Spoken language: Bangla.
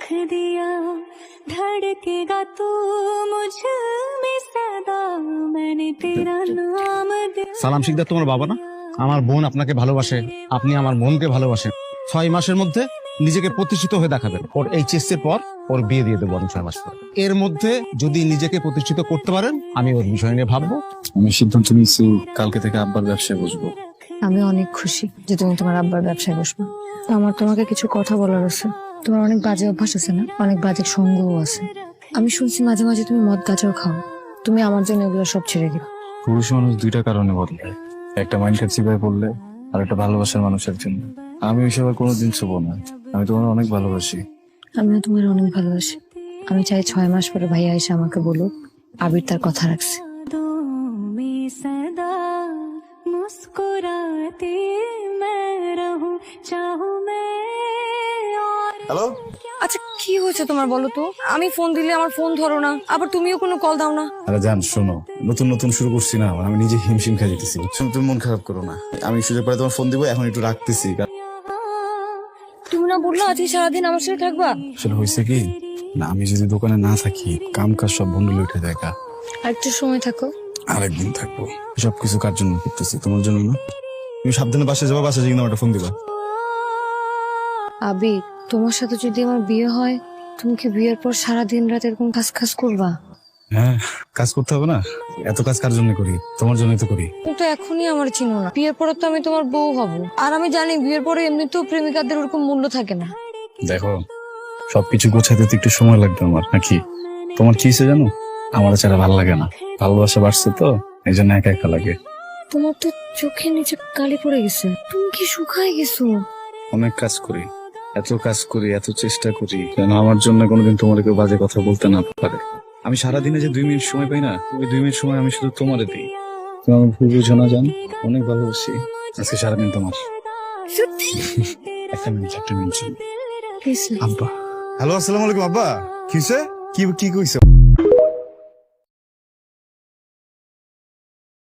दिया धड़केगा तू मुझ में सदा मैंने तेरा नाम दिया। সালাম শিকদার তোমার বাবা না? আমার বোন আপনাকে ভালোবাসে, আপনি আমার বোনকে ভালোবাসেন। 6 মাসের মধ্যে নিজেকে প্রতিষ্ঠিত হয়ে দেখাবেন। ওর এইচএস এর পর ওর বিয়ে দিয়ে দেবো আমি 6 মাস পর। এর মধ্যে যদি নিজেকে প্রতিষ্ঠিত করতে পারেন আমি ওর বিষয় নিয়ে ভাববো। আমি সিদ্ধান্ত নিয়েছি কালকে থেকে আব্বার ব্যবসায় বসবো। আমি অনেক খুশি যে তুমি তোমার আব্বার ব্যবসায় বসবে। আমার তোমাকে কিছু কথা বলার আছে। তোমার অনেক বাজে অভ্যাস আছে না, অনেক বাজে সঙ্গও আছে। আমি শুনছি মাঝে মাঝে তুমি মদ গাঁজাও খাও। তুমি আমার জন্য এগুলো সব ছেড়ে দিও। পুরুষ মানুষ দুইটা কারণে বদলায়, একটা মাইন্ড খাট চিপায় পড়লে আর একটা ভালোবাসার মানুষের জন্য। আমি ওইসব আর কোনোদিন ছোবো না। আমি তোমার অনেক ভালোবাসি। আমিও তোমার অনেক ভালোবাসি। আমি চাই 6 মাস পরে ভাইয়া এসে আমাকে বলুক আবির তার কথা রাখছে। में सदा मुस्कुराती मैं रहूं चाहूं मैं और হ্যালো, আচ্ছা কি হয়েছে তোমার বলো তো? আমি ফোন দিলে আমার ফোন ধরো না, আবার তুমিও কোনো কল দাও না। আরে জান শোনো, নতুন নতুন শুরু করছি না, আমি নিজে হিমশিম খাই যেতেছি। তুমি মন খারাপ করো না, আমি সুযোগ পরে তোমার ফোন দিব। এখন একটু রাখতেছি। তুমি না বললো আজকে সারাদিন আমার সাথে থাকবা? আসলে হয়েছে কি না, আমি যদি দোকানে না থাকি কাম কাজ সব বন্ধুলে উঠে দেখা। আর একটু সময় থাকো। আরেকদিন থাকবো। সবকিছু কার জন্য করতেছি? তোমার জন্য না? তুমি সাবধানে বাসায় যাবা, বাসায় গিয়ে একটা ফোন দিবা। আবির, তোমার সাথে যদি আমার বিয়ে হয় তুমি কি বিয়ের পর সারাদিন রাত এরকম কাজ কাজ করবা? হ্যাঁ, কাজ করতে হবে না? এত কাজ কার জন্য করি? তোমার জন্যই তো করি। কিন্তু এখনই আমার চিনো না, বিয়ের পরে তো আমি তোমার বউ হব। আর আমি জানি বিয়ের পরে এমনিতেও প্রেমিকাদের ওরকম মূল্য থাকে না। দেখো, সবকিছু গোছাইতে তো একটু সময় লাগবে আমার, নাকি? তোমার কি হয়েছে জানো? আমার ছাড়া ভালো লাগে না। ভালোবাসা বাড়ছে তো, এই জন্য একা একা লাগে। তোমার তো চোখের নিচে কালি পড়ে গেছে, তুমি কি শুকায় গেছো? অনেক কাজ করি, এত কাজ করি, এত চেষ্টা করি যেন আমার জন্য কোনোদিন তোমার কেউ বাজে কথা বলতে না পারে। আমি সারাদিনে যে 2 মিনিট সময় পাই না, ওই 2 মিনিট সময় আমি শুধু তোমারে দিই। তুমি আমার ভুল বুঝো না জান, অনেক ভালোবাসি। আজকে সারাদিন তোমার। সত্যি? একটা মিনিট কিসে? আব্বা। হ্যালো, আসসালামু আলাইকুম আব্বা। কিসে? কি কি কইছো?